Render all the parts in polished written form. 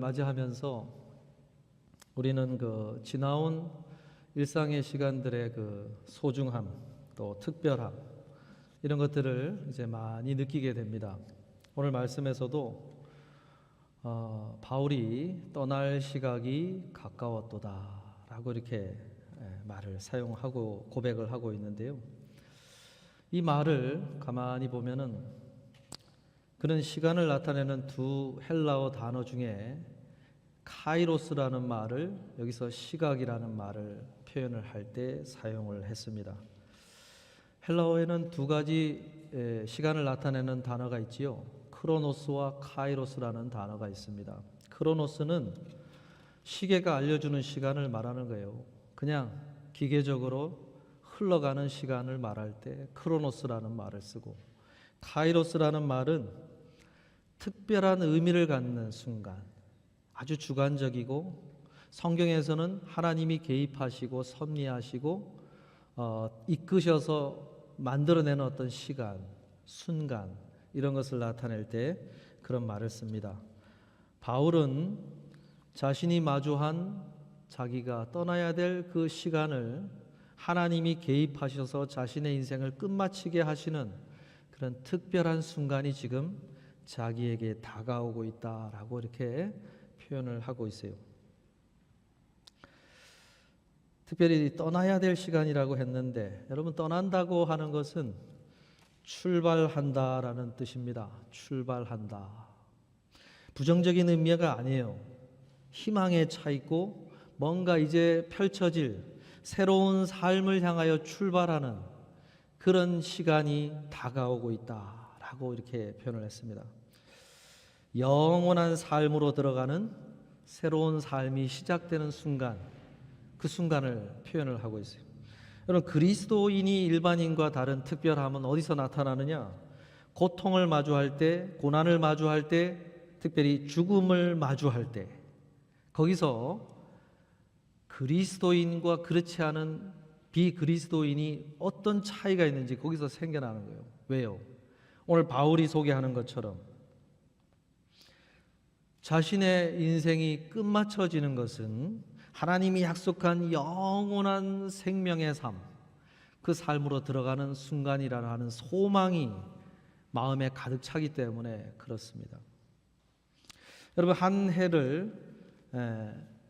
맞이하면서 우리는 그 지나온 일상의 시간들의 그 소중함, 또 특별함, 이런 것들을 이제 많이 느끼게 됩니다. 오늘 말씀에서도 바울이 떠날 시각이 가까웠도다라고 이렇게 말을 사용하고 고백을 하고 있는데요. 이 말을 가만히 보면은 그런 시간을 나타내는 두 헬라어 단어 중에 카이로스라는 말을 여기서 시각이라는 말을 표현을 할 때 사용을 했습니다. 헬라어에는 두 가지 시간을 나타내는 단어가 있지요. 크로노스와 카이로스라는 단어가 있습니다. 크로노스는 시계가 알려주는 시간을 말하는 거예요. 그냥 기계적으로 흘러가는 시간을 말할 때 크로노스라는 말을 쓰고, 카이로스라는 말은 특별한 의미를 갖는 순간, 아주 주관적이고 성경에서는 하나님이 개입하시고 섭리하시고 이끄셔서 만들어내는 어떤 시간, 순간, 이런 것을 나타낼 때 그런 말을 씁니다. 바울은 자신이 마주한 자기가 떠나야 될 그 시간을 하나님이 개입하셔서 자신의 인생을 끝마치게 하시는 그런 특별한 순간이 지금 자기에게 다가오고 있다라고 이렇게 표현을 하고 있어요. 특별히 떠나야 될 시간이라고 했는데, 여러분, 떠난다고 하는 것은 출발한다라는 뜻입니다. 출발한다. 부정적인 의미가 아니에요. 희망에 차 있고 뭔가 이제 펼쳐질 새로운 삶을 향하여 출발하는 그런 시간이 다가오고 있다라고 이렇게 표현을 했습니다. 영원한 삶으로 들어가는 새로운 삶이 시작되는 순간, 그 순간을 표현을 하고 있어요. 여러분, 그리스도인이 일반인과 다른 특별함은 어디서 나타나느냐? 고통을 마주할 때, 고난을 마주할 때, 특별히 죽음을 마주할 때, 거기서 그리스도인과 그렇지 않은 비그리스도인이 어떤 차이가 있는지 거기서 생겨나는 거예요. 왜요? 오늘 바울이 소개하는 것처럼 자신의 인생이 끝마쳐지는 것은 하나님이 약속한 영원한 생명의 삶, 그 삶으로 들어가는 순간이라는 하는 소망이 마음에 가득 차기 때문에 그렇습니다. 여러분, 한 해를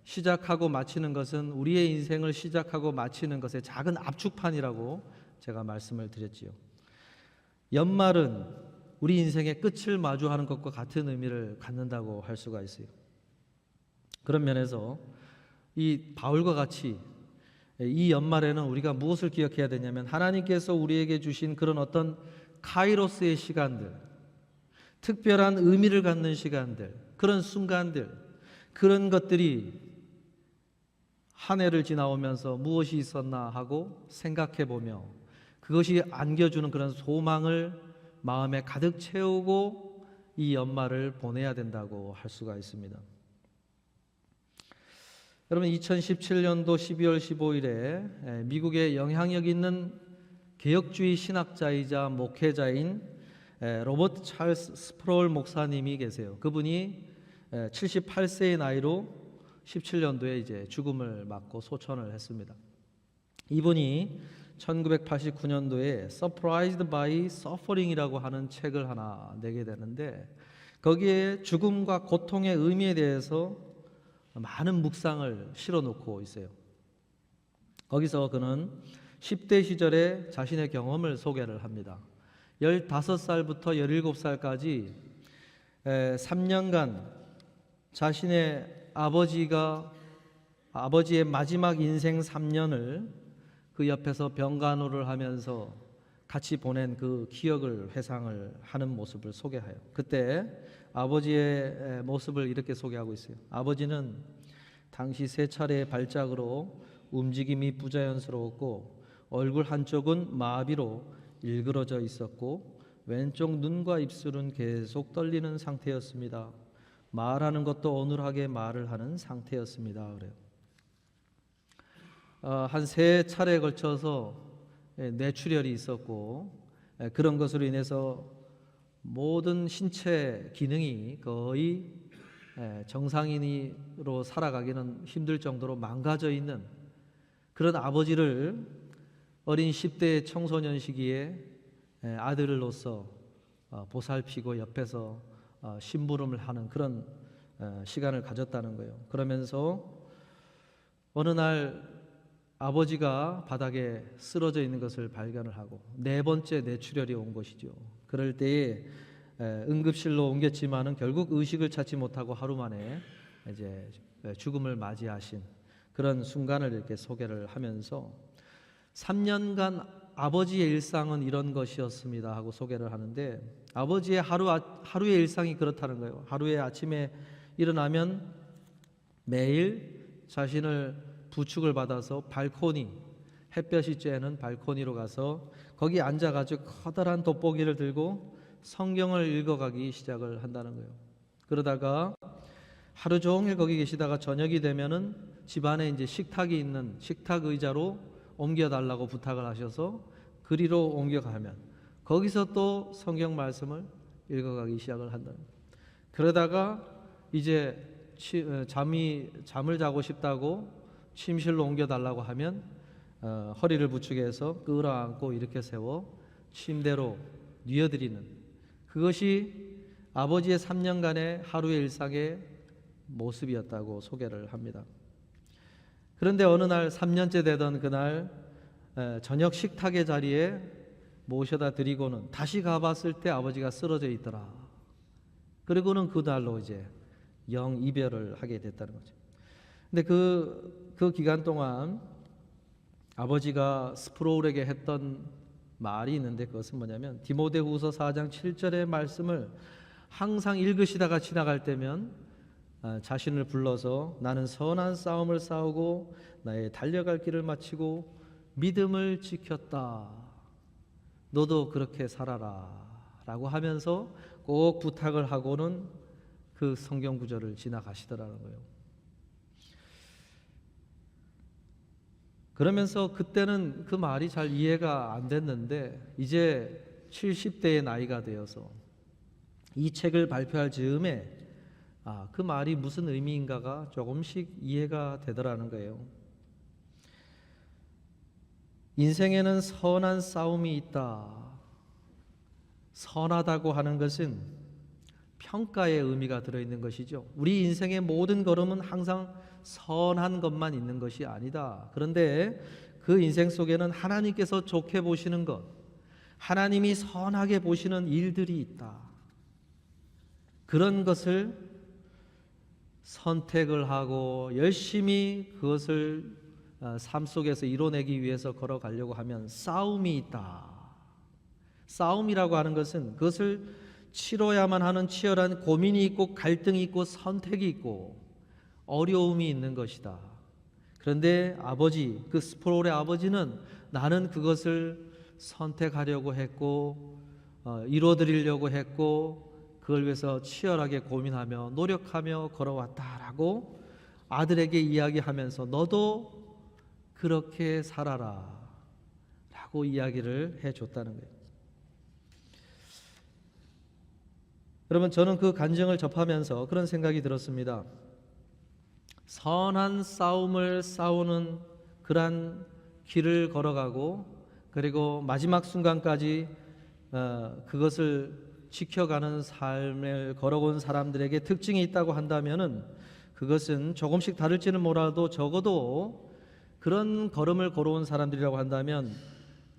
시작하고 마치는 것은 우리의 인생을 시작하고 마치는 것의 작은 압축판이라고 제가 말씀을 드렸지요. 연말은 우리 인생의 끝을 마주하는 것과 같은 의미를 갖는다고 할 수가 있어요. 그런 면에서 이 바울과 같이 이 연말에는 우리가 무엇을 기억해야 되냐면, 하나님께서 우리에게 주신 그런 어떤 카이로스의 시간들, 특별한 의미를 갖는 시간들, 그런 순간들, 그런 것들이 한 해를 지나오면서 무엇이 있었나 하고 생각해보며 그것이 안겨주는 그런 소망을 마음에 가득 채우고 이 연말을 보내야 된다고 할 수가 있습니다. 여러분, 2017년도 12월 15일에 미국의 영향력 있는 개혁주의 신학자이자 목회자인 로버트 찰스 스프롤 목사님이 계세요. 그분이 78세의 나이로 17년도에 이제 죽음을 맞고 소천을 했습니다. 이분이 1989년도에 Surprised by Suffering이라고 하는 책을 하나 내게 되는데, 거기에 죽음과 고통의 의미에 대해서 많은 묵상을 실어놓고 있어요. 거기서 그는 10대 시절에 자신의 경험을 소개를 합니다. 15살부터 17살까지 3년간 자신의 아버지의 마지막 인생 3년을 그 옆에서 병간호를 하면서 같이 보낸 그 기억을 회상을 하는 모습을 소개해요. 그때 아버지의 모습을 이렇게 소개하고 있어요. 아버지는 당시 3차례의 발작으로 움직임이 부자연스러웠고 얼굴 한쪽은 마비로 일그러져 있었고 왼쪽 눈과 입술은 계속 떨리는 상태였습니다. 말하는 것도 어눌하게 말을 하는 상태였습니다. 그래요. 한 3차례에 걸쳐서 뇌출혈이 있었고, 그런 것으로 인해서 모든 신체 기능이 거의 정상인으로 살아가기는 힘들 정도로 망가져 있는 그런 아버지를 어린 10대 청소년 시기에 아들로서 보살피고 옆에서 심부름을 하는 그런 시간을 가졌다는 거예요. 그러면서 어느 날 아버지가 바닥에 쓰러져 있는 것을 발견을 하고 네 번째 뇌출혈이 온 것이죠. 그럴 때에 응급실로 옮겼지만은 결국 의식을 찾지 못하고 하루 만에 이제 죽음을 맞이하신 그런 순간을 이렇게 소개를 하면서 3년간 아버지의 일상은 이런 것이었습니다 하고 소개를 하는데, 아버지의 하루의 일상이 그렇다는 거예요. 하루에 아침에 일어나면 매일 자신을 부축을 받아서 발코니, 햇볕이 쬐는 발코니로 가서 거기 앉아가지고 커다란 돋보기를 들고 성경을 읽어가기 시작을 한다는 거예요. 그러다가 하루 종일 거기 계시다가 저녁이 되면은 집안에 이제 식탁이 있는 식탁 의자로 옮겨달라고 부탁을 하셔서 그리로 옮겨가면 거기서 또 성경 말씀을 읽어가기 시작을 한다는 거예요. 그러다가 이제 잠을 자고 싶다고 침실로 옮겨달라고 하면 허리를 부축해서 끌어안고 이렇게 세워 침대로 뉘어드리는, 그것이 아버지의 3년간의 하루의 일상의 모습이었다고 소개를 합니다. 그런데 어느 날 3년째 되던 그날 저녁 식탁의 자리에 모셔다 드리고는 다시 가봤을 때 아버지가 쓰러져 있더라. 그리고는 그날로 이제 영 이별을 하게 됐다는 거죠. 근데 그 기간 동안 아버지가 스프로울에게 했던 말이 있는데, 그것은 뭐냐면 디모데후서 4장 7절의 말씀을 항상 읽으시다가 지나갈 때면 자신을 불러서 나는 선한 싸움을 싸우고 나의 달려갈 길을 마치고 믿음을 지켰다, 너도 그렇게 살아라 라고 하면서 꼭 부탁을 하고는 그 성경 구절을 지나가시더라는 거예요. 그러면서 그때는 그 말이 잘 이해가 안 됐는데 이제 70대의 나이가 되어서 이 책을 발표할 즈음에 그 말이 무슨 의미인가가 조금씩 이해가 되더라는 거예요. 인생에는 선한 싸움이 있다. 선하다고 하는 것은 평가의 의미가 들어있는 것이죠. 우리 인생의 모든 걸음은 항상 선한 것만 있는 것이 아니다. 그런데 그 인생 속에는 하나님께서 좋게 보시는 것, 하나님이 선하게 보시는 일들이 있다. 그런 것을 선택을 하고 열심히 그것을 삶 속에서 이뤄내기 위해서 걸어가려고 하면 싸움이 있다. 싸움이라고 하는 것은 그것을 치러야만 하는 치열한 고민이 있고 갈등이 있고 선택이 있고 어려움이 있는 것이다. 그런데 아버지, 그 스프롤의 아버지는 나는 그것을 선택하려고 했고 이루어드리려고 했고 그걸 위해서 치열하게 고민하며 노력하며 걸어왔다라고 아들에게 이야기하면서 너도 그렇게 살아라 라고 이야기를 해줬다는 거예요. 여러분, 저는 그 간증을 접하면서 그런 생각이 들었습니다. 선한 싸움을 싸우는 그러한 길을 걸어가고 그리고 마지막 순간까지 그것을 지켜가는 삶을 걸어온 사람들에게 특징이 있다고 한다면은 그것은 조금씩 다를지는 몰라도 적어도 그런 걸음을 걸어온 사람들이라고 한다면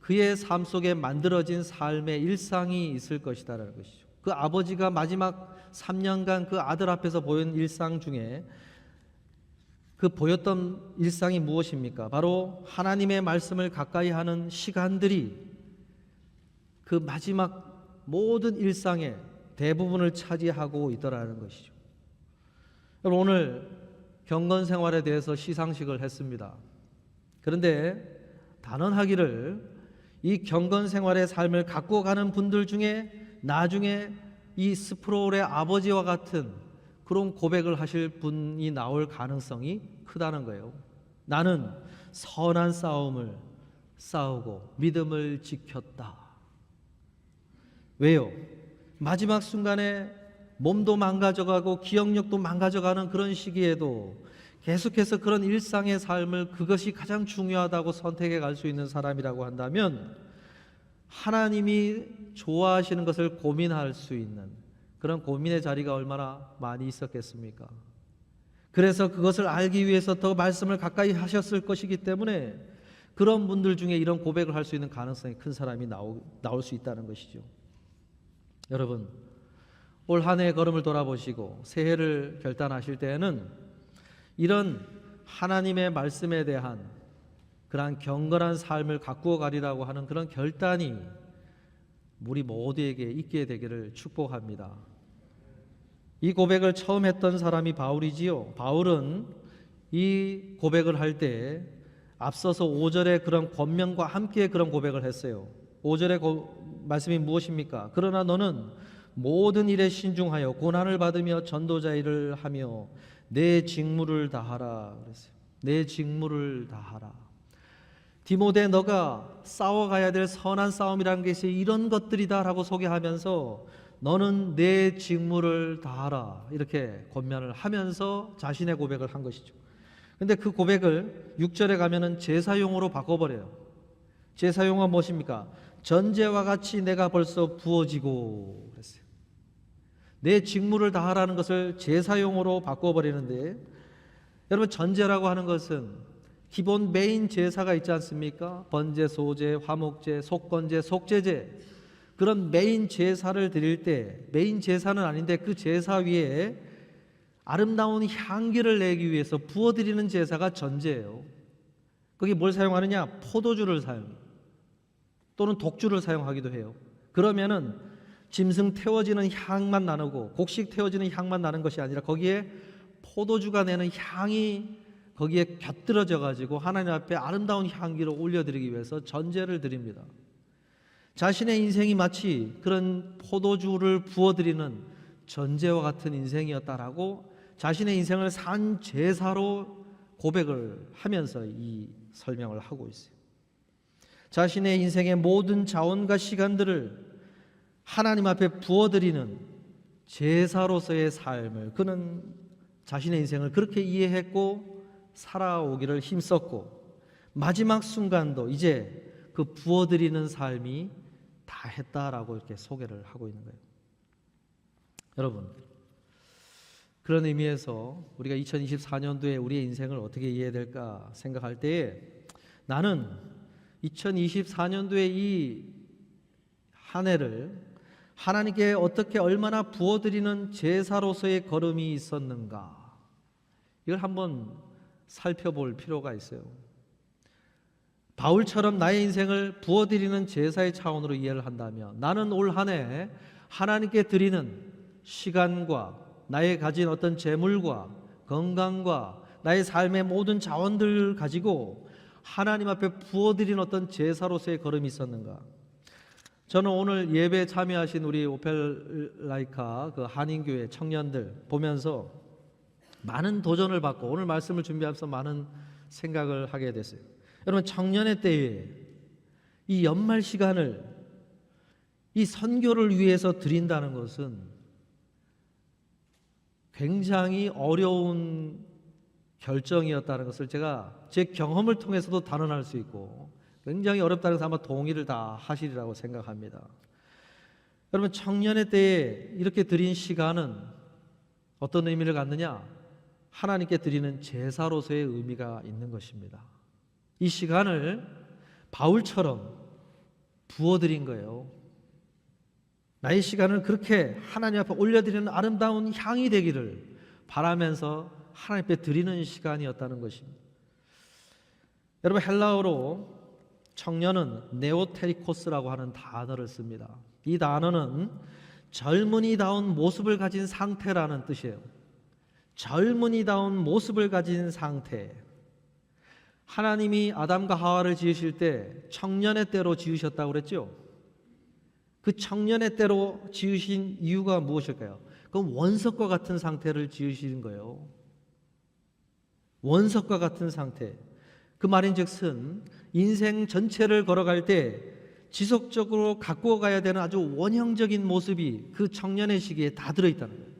그의 삶 속에 만들어진 삶의 일상이 있을 것이다라는 것이죠. 그 아버지가 마지막 3년간 그 아들 앞에서 보인 일상 중에 그 보였던 일상이 무엇입니까? 바로 하나님의 말씀을 가까이 하는 시간들이 그 마지막 모든 일상의 대부분을 차지하고 있더라는 것이죠. 여러분, 오늘 경건 생활에 대해서 시상식을 했습니다. 그런데 단언하기를 이 경건 생활의 삶을 갖고 가는 분들 중에 나중에 이 스프롤의 아버지와 같은 그런 고백을 하실 분이 나올 가능성이 크다는 거예요. 나는 선한 싸움을 싸우고 믿음을 지켰다. 왜요? 마지막 순간에 몸도 망가져가고 기억력도 망가져가는 그런 시기에도 계속해서 그런 일상의 삶을 그것이 가장 중요하다고 선택해 갈 수 있는 사람이라고 한다면 하나님이 좋아하시는 것을 고민할 수 있는 그런 고민의 자리가 얼마나 많이 있었겠습니까? 그래서 그것을 알기 위해서 더 말씀을 가까이 하셨을 것이기 때문에 그런 분들 중에 이런 고백을 할 수 있는 가능성이 큰 사람이 나올 수 있다는 것이죠. 여러분, 올 한 해의 걸음을 돌아보시고 새해를 결단하실 때에는 이런 하나님의 말씀에 대한 그러한 경건한 삶을 가꾸어 가리라고 하는 그런 결단이 우리 모두에게 있게 되기를 축복합니다. 이 고백을 처음 했던 사람이 바울이지요. 바울은 이 고백을 할 때 앞서서 5절의 그런 권면과 함께 그런 고백을 했어요. 5절의 말씀이 무엇입니까? 그러나 너는 모든 일에 신중하여 고난을 받으며 전도자의 일을 하며 내 직무를 다하라 그랬어요. 내 직무를 다하라. 디모데, 너가 싸워가야 될 선한 싸움이라는 것이 이런 것들이다라고 소개하면서 너는 내 직무를 다하라 이렇게 권면을 하면서 자신의 고백을 한 것이죠. 근데 그 고백을 6절에 가면은 제사용으로 바꿔버려요. 제사용은 무엇입니까? 전제와 같이 내가 벌써 부어지고 그랬어요. 내 직무를 다하라는 것을 제사용으로 바꿔버리는데, 여러분, 전제라고 하는 것은 기본 메인 제사가 있지 않습니까? 번제, 소제, 화목제, 속건제, 속제제, 그런 메인 제사를 드릴 때 메인 제사는 아닌데 그 제사 위에 아름다운 향기를 내기 위해서 부어드리는 제사가 전제예요. 거기 뭘 사용하느냐? 포도주를 사용해요. 또는 독주를 사용하기도 해요. 그러면은 짐승 태워지는 향만 나누고 곡식 태워지는 향만 나는 것이 아니라 거기에 포도주가 내는 향이 거기에 곁들여져 가지고 하나님 앞에 아름다운 향기를 올려드리기 위해서 전제를 드립니다. 자신의 인생이 마치 그런 포도주를 부어드리는 전제와 같은 인생이었다라고 자신의 인생을 산 제사로 고백을 하면서 이 설명을 하고 있어요. 자신의 인생의 모든 자원과 시간들을 하나님 앞에 부어드리는 제사로서의 삶을 그는 자신의 인생을 그렇게 이해했고 살아오기를 힘썼고 마지막 순간도 이제 그 부어드리는 삶이 다 했다라고 이렇게 소개를 하고 있는 거예요. 여러분, 그런 의미에서 우리가 2024년도에 우리의 인생을 어떻게 이해해야 될까 생각할 때에 나는 2024년도에 이 한 해를 하나님께 어떻게 얼마나 부어드리는 제사로서의 걸음이 있었는가, 이걸 한번 살펴볼 필요가 있어요. 바울처럼 나의 인생을 부어드리는 제사의 차원으로 이해를 한다면 나는 올 한 해 하나님께 드리는 시간과 나의 가진 어떤 재물과 건강과 나의 삶의 모든 자원들을 가지고 하나님 앞에 부어드린 어떤 제사로서의 걸음이 있었는가. 저는 오늘 예배에 참여하신 우리 오펠라이카 그 한인교회 청년들 보면서 많은 도전을 받고 오늘 말씀을 준비하면서 많은 생각을 하게 됐어요. 여러분, 청년의 때에 이 연말 시간을 이 선교를 위해서 드린다는 것은 굉장히 어려운 결정이었다는 것을 제가 제 경험을 통해서도 단언할 수 있고 굉장히 어렵다는 것을 아마 동의를 다 하시리라고 생각합니다. 여러분, 청년의 때에 이렇게 드린 시간은 어떤 의미를 갖느냐? 하나님께 드리는 제사로서의 의미가 있는 것입니다. 이 시간을 바울처럼 부어드린 거예요. 나의 시간을 그렇게 하나님 앞에 올려드리는 아름다운 향이 되기를 바라면서 하나님 앞에 드리는 시간이었다는 것입니다. 여러분, 헬라어로 청년은 네오테리코스라고 하는 단어를 씁니다. 이 단어는 젊은이다운 모습을 가진 상태라는 뜻이에요. 젊은이다운 모습을 가진 상태. 하나님이 아담과 하와를 지으실 때 청년의 때로 지으셨다고 그랬죠. 그 청년의 때로 지으신 이유가 무엇일까요? 그건 원석과 같은 상태를 지으시는 거예요. 원석과 같은 상태. 그 말인즉슨 인생 전체를 걸어갈 때 지속적으로 가꾸어 가야 되는 아주 원형적인 모습이 그 청년의 시기에 다 들어있다는 거예요.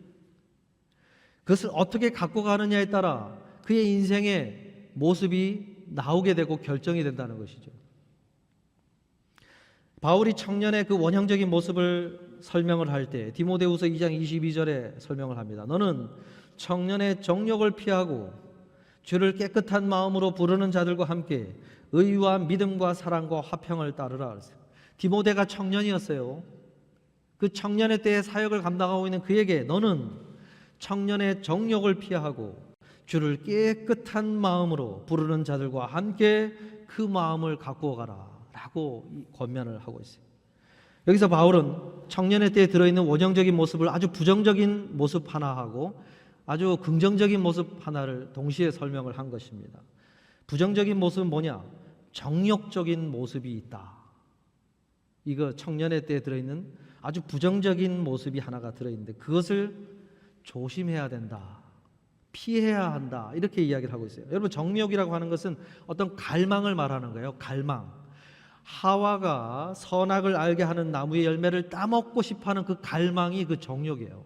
그것을 어떻게 갖고 가느냐에 따라 그의 인생의 모습이 나오게 되고 결정이 된다는 것이죠. 바울이 청년의 그 원형적인 모습을 설명을 할 때 디모데후서 2장 22절에 설명을 합니다. 너는 청년의 정욕을 피하고 주를 깨끗한 마음으로 부르는 자들과 함께 의와 믿음과 사랑과 화평을 따르라 그랬어요. 디모데가 청년이었어요. 그 청년의 때의 사역을 감당하고 있는 그에게 너는 청년의 정욕을 피하고 주를 깨끗한 마음으로 부르는 자들과 함께 그 마음을 갖고 가라 라고 권면을 하고 있어요. 여기서 바울은 청년의 때에 들어있는 원형적인 모습을 아주 부정적인 모습 하나하고 아주 긍정적인 모습 하나를 동시에 설명을 한 것입니다. 부정적인 모습은 뭐냐? 정욕적인 모습이 있다. 이거 청년의 때에 들어있는 아주 부정적인 모습이 하나가 들어있는데 그것을 조심해야 된다. 피해야 한다. 이렇게 이야기를 하고 있어요. 여러분, 정욕이라고 하는 것은 어떤 갈망을 말하는 거예요. 갈망. 하와가 선악을 알게 하는 나무의 열매를 따먹고 싶어하는 그 갈망이 그 정욕이에요.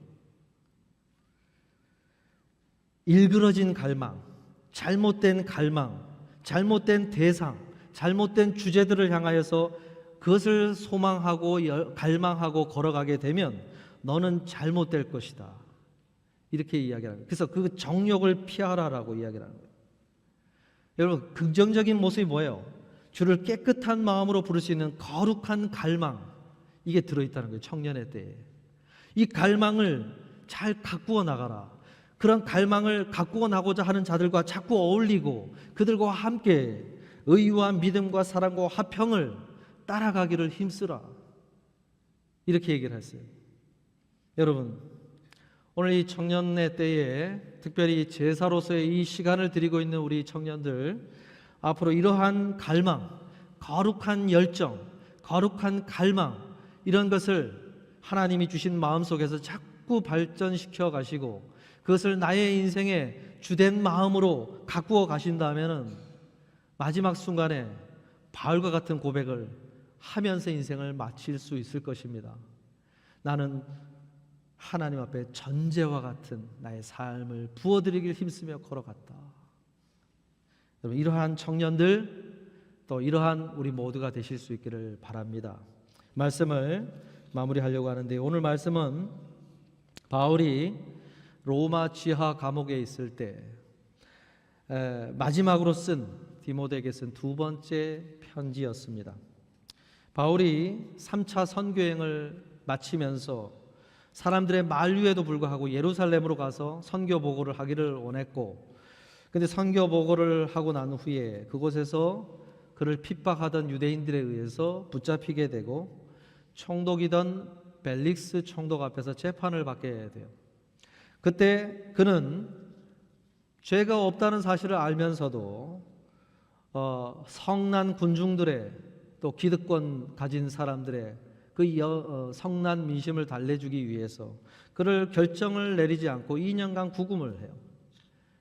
일그러진 갈망, 잘못된 갈망, 잘못된 대상, 잘못된 주제들을 향하여서 그것을 소망하고 갈망하고 걸어가게 되면 너는 잘못될 것이다. 이렇게 이야기하는 거예요. 그래서 그 정욕을 피하라라고 이야기를 하는 거예요. 여러분, 긍정적인 모습이 뭐예요? 주를 깨끗한 마음으로 부를 수 있는 거룩한 갈망, 이게 들어있다는 거예요. 청년의 때에 이 갈망을 잘 가꾸어 나가라. 그런 갈망을 가꾸어 나고자 하는 자들과 자꾸 어울리고 그들과 함께 의와 믿음과 사랑과 화평을 따라가기를 힘쓰라. 이렇게 얘기를 했어요. 여러분, 오늘 이 청년의 때에 특별히 제사로서의 이 시간을 드리고 있는 우리 청년들, 앞으로 이러한 갈망, 거룩한 열정, 거룩한 갈망, 이런 것을 하나님이 주신 마음속에서 자꾸 발전시켜 가시고 그것을 나의 인생의 주된 마음으로 가꾸어 가신다면 마지막 순간에 바울과 같은 고백을 하면서 인생을 마칠 수 있을 것입니다. 나는 하나님 앞에 전제와 같은 나의 삶을 부어드리길 힘쓰며 걸어갔다. 여러분, 이러한 청년들, 또 이러한 우리 모두가 되실 수 있기를 바랍니다. 말씀을 마무리하려고 하는데, 오늘 말씀은 바울이 로마 지하 감옥에 있을 때 마지막으로 쓴, 디모데에게 쓴 두 번째 편지였습니다. 바울이 3차 선교행을 마치면서 사람들의 만류에도 불구하고 예루살렘으로 가서 선교 보고를 하기를 원했고, 근데 선교 보고를 하고 난 후에 그곳에서 그를 핍박하던 유대인들에 의해서 붙잡히게 되고 총독이던 벨릭스 총독 앞에서 재판을 받게 돼요. 그때 그는 죄가 없다는 사실을 알면서도 성난 군중들의, 또 기득권 가진 사람들의 그 성난 민심을 달래주기 위해서 그를 결정을 내리지 않고 2년간 구금을 해요.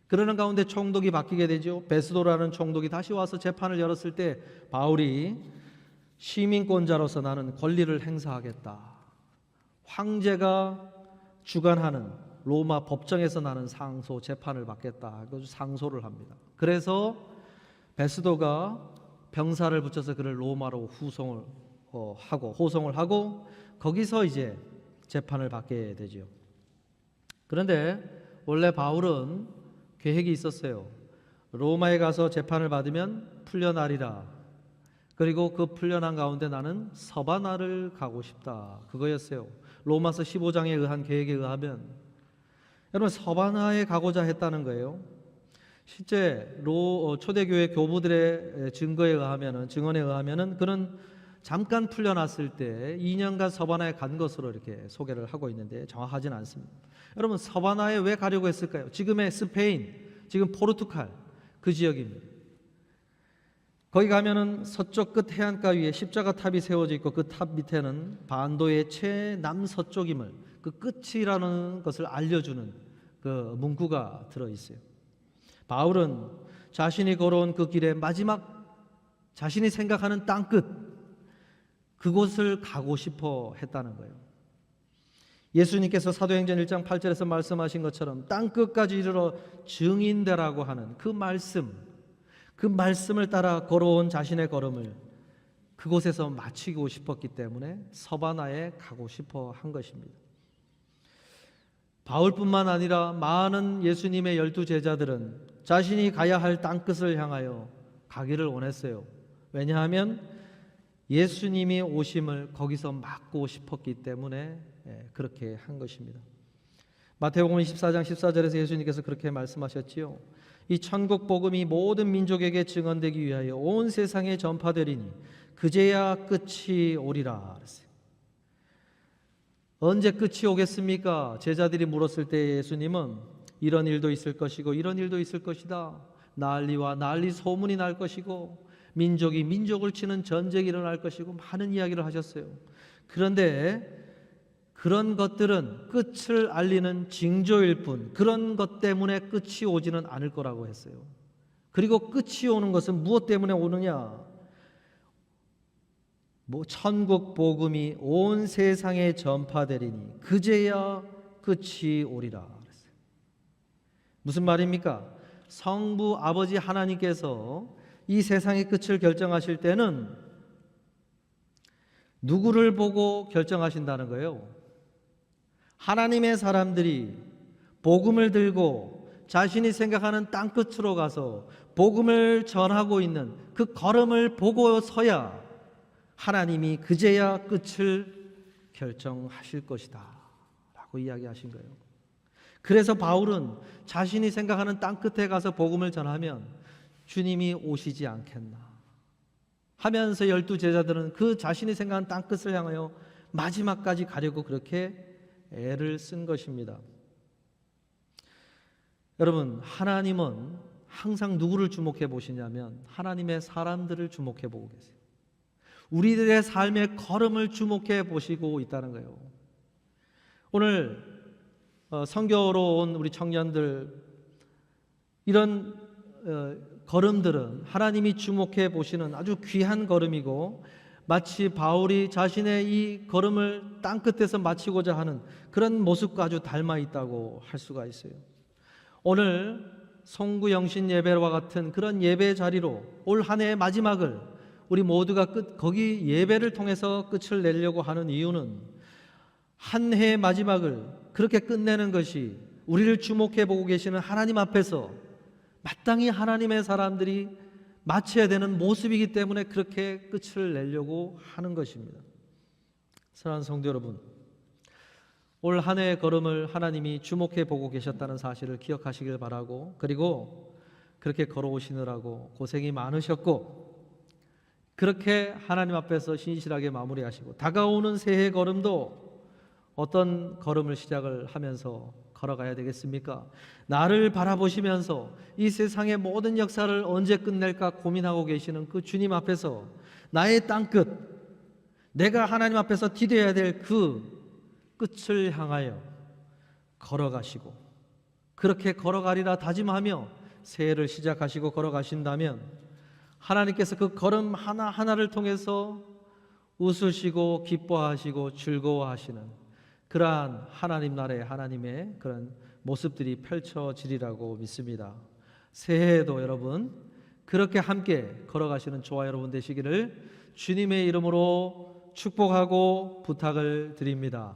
그러는 가운데 총독이 바뀌게 되죠. 베스도라는 총독이 다시 와서 재판을 열었을 때 바울이 시민권자로서 나는 권리를 행사하겠다. 황제가 주관하는 로마 법정에서 나는 상소 재판을 받겠다. 그래서 상소를 합니다. 그래서 베스도가 병사를 붙여서 그를 로마로 호송을 하고 거기서 이제 재판을 받게 되죠. 그런데 원래 바울은 계획이 있었어요. 로마에 가서 재판을 받으면 풀려나리라. 그리고 그 풀려난 가운데 나는 서바나를 가고 싶다. 그거였어요. 로마서 15장에 의한 계획에 의하면 여러분, 서바나에 가고자 했다는 거예요. 실제 초대교회 교부들의 증언에 의하면은 그는 잠깐 풀려났을 때 2년간 서바나에 간 것으로 이렇게 소개를 하고 있는데 정확하진 않습니다. 여러분, 서바나에 왜 가려고 했을까요? 지금의 스페인, 지금 포르투갈 그 지역입니다. 거기 가면은 서쪽 끝 해안가 위에 십자가 탑이 세워져 있고 그 탑 밑에는 반도의 최남서쪽임을, 그 끝이라는 것을 알려주는 그 문구가 들어 있어요. 바울은 자신이 걸어온 그 길의 마지막, 자신이 생각하는 땅끝, 그곳을 가고 싶어 했다는 거예요. 예수님께서 사도행전 1장 8절에서 말씀하신 것처럼 땅끝까지 이르러 증인되라고 하는 그 말씀을 따라 걸어온 자신의 걸음을 그곳에서 마치고 싶었기 때문에 서바나에 가고 싶어 한 것입니다. 바울뿐만 아니라 많은 예수님의 12 제자들은 자신이 가야 할 땅끝을 향하여 가기를 원했어요. 왜냐하면 예수님이 오심을 거기서 막고 싶었기 때문에 그렇게 한 것입니다. 마태복음 24장 14절에서 예수님께서 그렇게 말씀하셨지요. 이 천국 복음이 모든 민족에게 증언되기 위하여 온 세상에 전파되리니 그제야 끝이 오리라 그랬어요. 언제 끝이 오겠습니까? 제자들이 물었을 때 예수님은 이런 일도 있을 것이고 이런 일도 있을 것이다. 난리와 난리 소문이 날 것이고 민족이 민족을 치는 전쟁이 일어날 것이고 많은 이야기를 하셨어요. 그런데 그런 것들은 끝을 알리는 징조일 뿐 그런 것 때문에 끝이 오지는 않을 거라고 했어요. 그리고 끝이 오는 것은 무엇 때문에 오느냐? 천국 복음이 온 세상에 전파되리니 그제야 끝이 오리라 그랬어요. 무슨 말입니까? 성부 아버지 하나님께서 이 세상의 끝을 결정하실 때는 누구를 보고 결정하신다는 거예요? 하나님의 사람들이 복음을 들고 자신이 생각하는 땅끝으로 가서 복음을 전하고 있는 그 걸음을 보고서야 하나님이 그제야 끝을 결정하실 것이다 라고 이야기하신 거예요. 그래서 바울은 자신이 생각하는 땅끝에 가서 복음을 전하면 주님이 오시지 않겠나 하면서 12 제자들은 그 자신이 생각한 땅끝을 향하여 마지막까지 가려고 그렇게 애를 쓴 것입니다. 여러분, 하나님은 항상 누구를 주목해 보시냐면 하나님의 사람들을 주목해 보고 계세요. 우리들의 삶의 걸음을 주목해 보시고 있다는 거예요. 오늘 선교로 온 우리 청년들 이런 걸음들은 하나님이 주목해 보시는 아주 귀한 걸음이고 마치 바울이 자신의 이 걸음을 땅끝에서 마치고자 하는 그런 모습과 아주 닮아 있다고 할 수가 있어요. 오늘 송구영신 예배와 같은 그런 예배 자리로 올 한 해의 마지막을 우리 모두가 거기 예배를 통해서 끝을 내려고 하는 이유는 한 해의 마지막을 그렇게 끝내는 것이 우리를 주목해 보고 계시는 하나님 앞에서 마땅히 하나님의 사람들이 마쳐야 되는 모습이기 때문에 그렇게 끝을 내려고 하는 것입니다. 사랑하는 성도 여러분, 올 한 해의 걸음을 하나님이 주목해 보고 계셨다는 사실을 기억하시길 바라고, 그리고 그렇게 걸어오시느라고 고생이 많으셨고 그렇게 하나님 앞에서 신실하게 마무리하시고 다가오는 새해 걸음도 어떤 걸음을 시작을 하면서 걸어가야 되겠습니까? 나를 바라보시면서 이 세상의 모든 역사를 언제 끝낼까 고민하고 계시는 그 주님 앞에서 나의 땅끝, 내가 하나님 앞에서 디뎌야 될 그 끝을 향하여 걸어가시고 그렇게 걸어가리라 다짐하며 새해를 시작하시고 걸어가신다면 하나님께서 그 걸음 하나하나를 통해서 웃으시고 기뻐하시고 즐거워하시는 그러한 하나님 나라의 하나님의 그런 모습들이 펼쳐지리라고 믿습니다. 새해에도 여러분 그렇게 함께 걸어가시는 저와 여러분 되시기를 주님의 이름으로 축복하고 부탁을 드립니다.